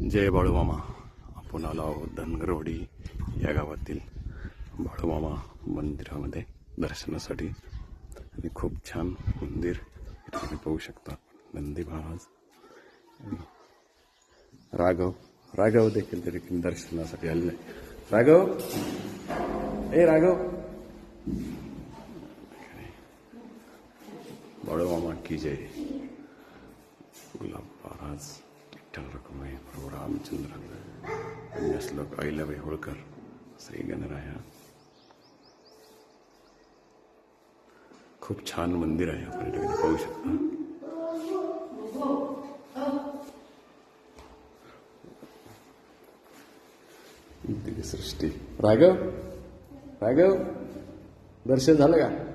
जय बाळूमामा. आपण आलो आहोत धनगरवाडी या गावातील बाळूमामा मंदिरामध्ये दर्शनासाठी. आणि खूप छान मंदिर तुम्ही पाहू शकता. नंदी महाराज, राघव देखील देखील दर्शनासाठी आलेले आहे. राघव बाळूमामा की जय. गुलाब महाराज, विठ्ठल रखुमाई, प्रभू रामचंद्र, अन्य श्लोक अहिल्याबाई होळकर, श्री गणराया. खूप छान मंदिर आहे, आपण इथे पाहू शकता. दिव्य सृष्टी. राघव दर्शन झालं का?